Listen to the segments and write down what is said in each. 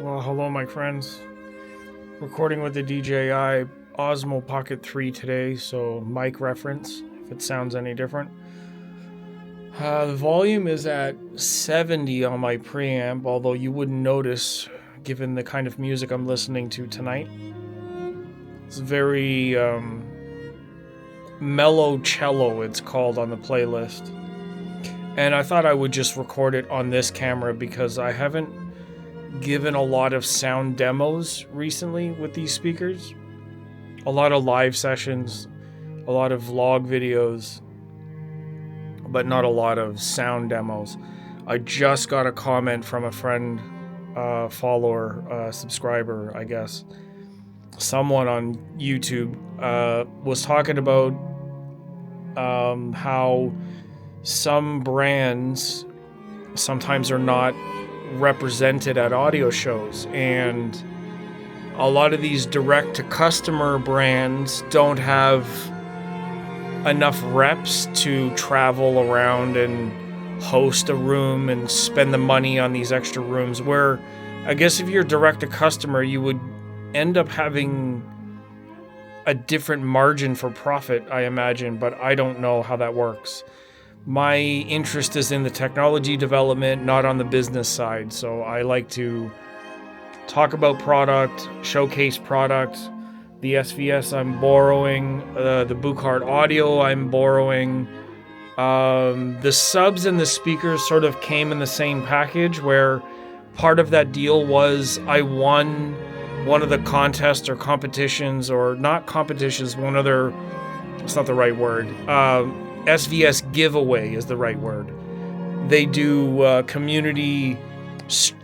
Well, hello, my friends. Recording with the DJI Osmo Pocket 3 today, so mic reference, if it sounds any different. The volume is at 70 on my preamp, although you wouldn't notice given the kind of music I'm listening to tonight. It's very mellow cello, it's called on the playlist. And I thought I would just record it on this camera because I haven't given a lot of sound demos recently with these speakers. A lot of live sessions, a lot of vlog videos, but not a lot of sound demos. I just got a comment from a friend, follower, subscriber, I guess. Someone on YouTube was talking about how some brands sometimes are not represented at audio shows, and a lot of these direct-to-customer brands don't have enough reps to travel around and host a room and spend the money on these extra rooms, where I guess if you're direct-to-customer, you would end up having a different margin for profit, I imagine, but I don't know how that works. My interest is in the technology development, not on the business side. So I like to talk about product, showcase product. The SVS I'm borrowing, the Buchardt audio I'm borrowing. The subs and the speakers sort of came in the same package, where part of that deal was I won one of the contests or competitions, or not competitions, one other, it's not the right word. SVS giveaway is the right word. They do community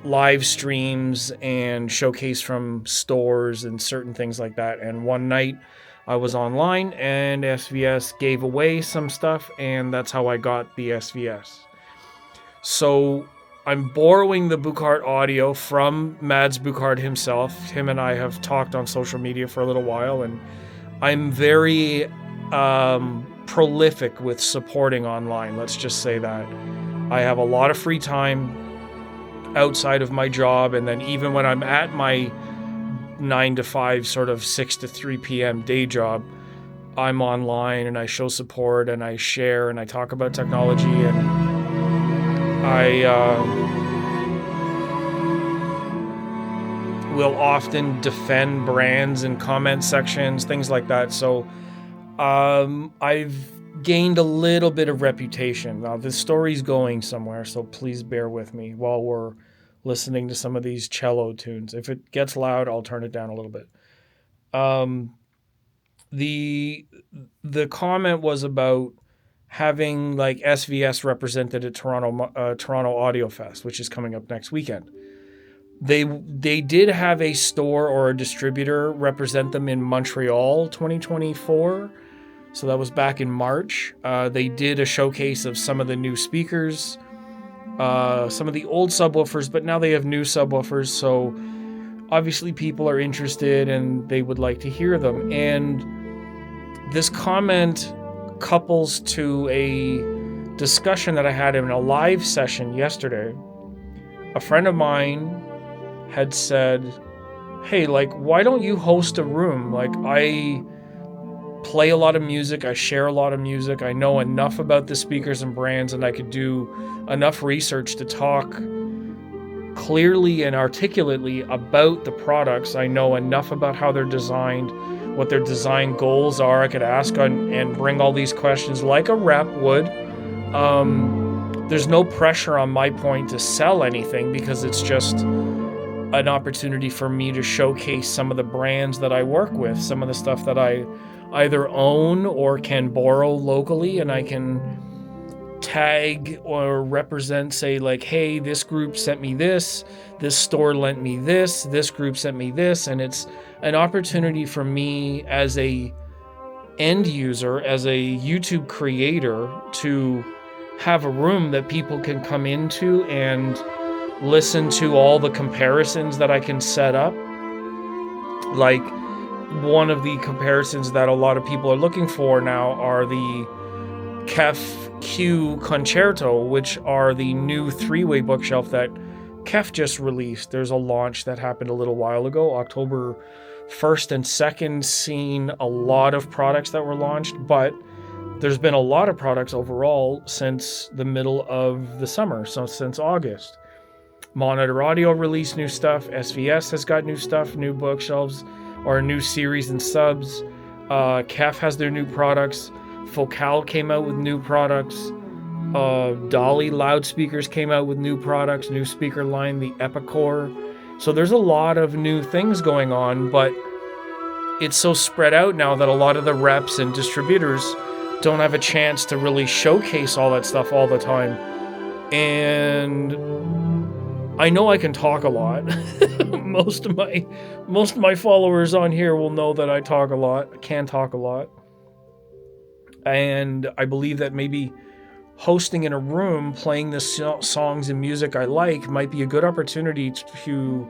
live streams and showcase from stores and certain things like that. And one night I was online and SVS gave away some stuff, and that's how I got the SVS. So I'm borrowing the Buchardt audio from Mads Buchardt himself. Him and I have talked on social media for a little while, and I'm very prolific with supporting online. Let's just say that. I have a lot of free time outside of my job, and then even when I'm at my 9 to 5, sort of 6 to 3 p.m. day job, I'm online and I show support and I share and I talk about technology, and I will often defend brands in comment sections, things like that. So I've gained a little bit of reputation. Now, this story's going somewhere, so please bear with me while we're listening to some of these cello tunes. If it gets loud, I'll turn it down a little bit. The comment was about having like SVS represented at Toronto Audio Fest, which is coming up next weekend. They did have a store or a distributor represent them in Montreal 2024. So that was back in March. They did a showcase of some of the new speakers, some of the old subwoofers, but now they have new subwoofers. So obviously people are interested and they would like to hear them. And this comment couples to a discussion that I had in a live session yesterday. A friend of mine had said, hey, like, why don't you host a room? Like, I play a lot of music, I share a lot of music, I know enough about the speakers and brands, and I could do enough research to talk clearly and articulately about the products. I know enough about how they're designed, what their design goals are. I could ask and bring all these questions like a rep would. There's no pressure on my point to sell anything, because it's just an opportunity for me to showcase some of the brands that I work with, some of the stuff that I either own or can borrow locally, and I can tag or represent, say like, hey, this group sent me this store lent me this group sent me this, and it's an opportunity for me as a end user, as a YouTube creator, to have a room that people can come into and listen to all the comparisons that I can set up. Like, one of the comparisons that a lot of people are looking for now are the Kef Q Concerto, which are the new three-way bookshelf that Kef just released. There's a launch that happened a little while ago, October 1st and 2nd, seen a lot of products that were launched, but there's been a lot of products overall since the middle of the summer, so since August. Monitor Audio released new stuff. SVS has got new stuff, new bookshelves, or a new series and subs. Kef has their new products. Focal came out with new products. Dolly loudspeakers came out with new products, new speaker line, the Epicor. So there's a lot of new things going on, but it's so spread out now that a lot of the reps and distributors don't have a chance to really showcase all that stuff all the time. And I know I can talk a lot. Most of my followers on here will know that I talk a lot. I can talk a lot. And I believe that maybe hosting in a room, playing the songs and music I like, might be a good opportunity to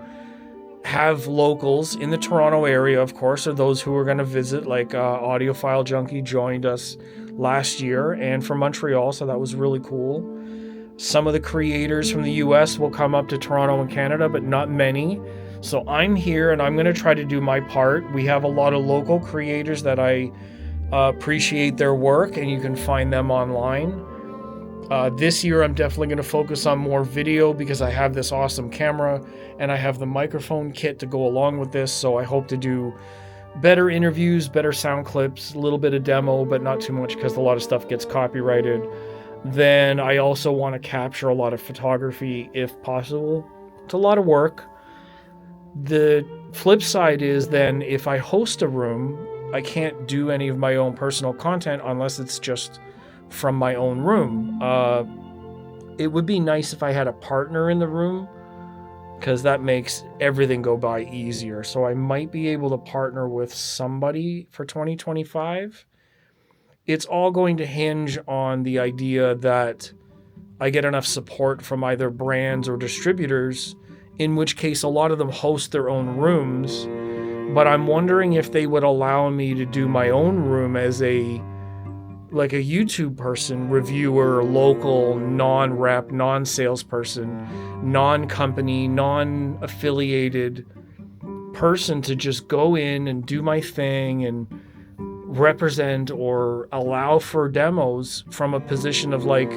have locals in the Toronto area, of course, or those who are going to visit, like Audiophile Junkie joined us last year, and from Montreal, so that was really cool. Some of the creators from the US will come up to Toronto and Canada, but not many. So I'm here and I'm going to try to do my part. We have a lot of local creators that I appreciate their work, and you can find them online. This year I'm definitely going to focus on more video because I have this awesome camera and I have the microphone kit to go along with this, so I hope to do better interviews, better sound clips, a little bit of demo, but not too much because a lot of stuff gets copyrighted. Then I also want to capture a lot of photography if possible. It's a lot of work. The flip side is then if I host a room, I can't do any of my own personal content unless it's just from my own room. It would be nice if I had a partner in the room, because that makes everything go by easier. So I might be able to partner with somebody for 2025. It's all going to hinge on the idea that I get enough support from either brands or distributors, in which case a lot of them host their own rooms. But I'm wondering if they would allow me to do my own room as a YouTube person, reviewer, local, non-rep, non-salesperson, non-company, non-affiliated person to just go in and do my thing and represent or allow for demos from a position of like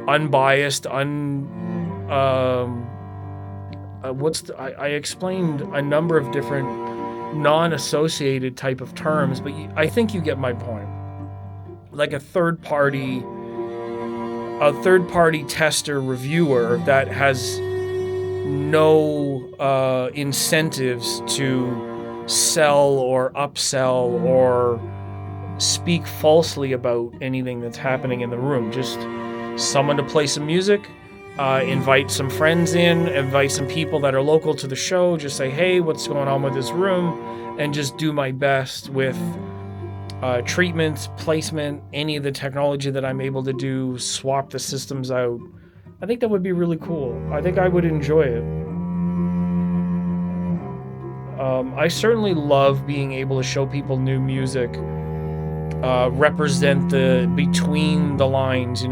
unbiased, I explained a number of different non-associated type of terms, but I think you get my point. Like a third party tester reviewer that has no incentives to sell or upsell or speak falsely about anything that's happening in the room. Just someone to play some music, invite some friends in, invite some people that are local to the show, just say, hey, what's going on with this room, and just do my best with treatments, placement, any of the technology that I'm able to do, swap the systems out. I think that would be really cool. I think I would enjoy it. I certainly love being able to show people new music, represent the between the lines,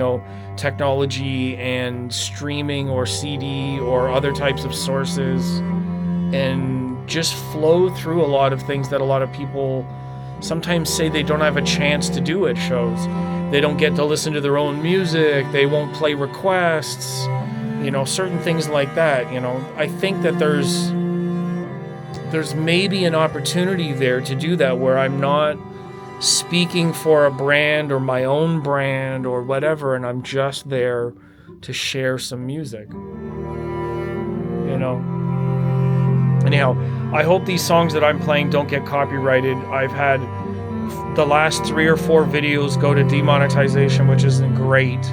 technology and streaming or CD or other types of sources, and just flow through a lot of things that a lot of people sometimes say they don't have a chance to do at shows. They don't get to listen to their own music. They won't play requests, certain things like that. I think that there's maybe an opportunity there to do that where I'm not speaking for a brand or my own brand or whatever, and I'm just there to share some music. Anyhow, I hope these songs that I'm playing don't get copyrighted. I've had the last 3 or 4 videos go to demonetization, which isn't great.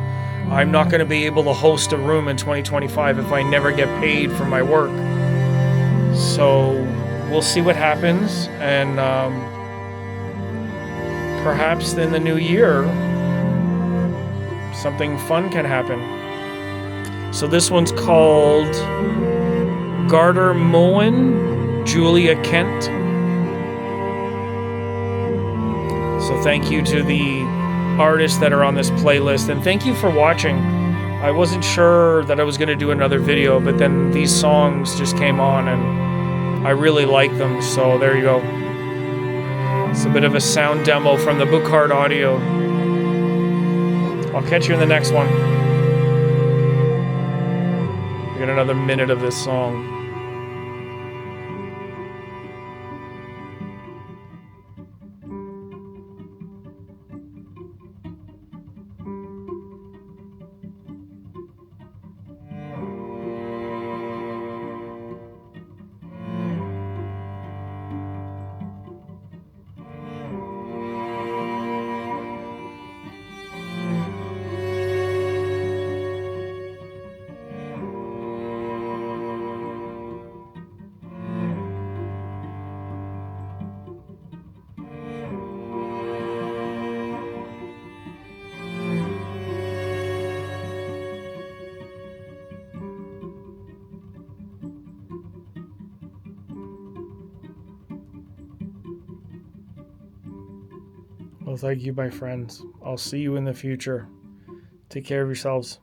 I'm not going to be able to host a room in 2025 if I never get paid for my work. So we'll see what happens, and perhaps in the new year, something fun can happen. So this one's called Garter Moen, Julia Kent. So thank you to the artists that are on this playlist, and thank you for watching. I wasn't sure that I was going to do another video, but then these songs just came on and I really like them, so there you go. It's a bit of a sound demo from the Buchardt audio. I'll catch you in the next one. We got another minute of this song. Well, thank you, my friends. I'll see you in the future. Take care of yourselves.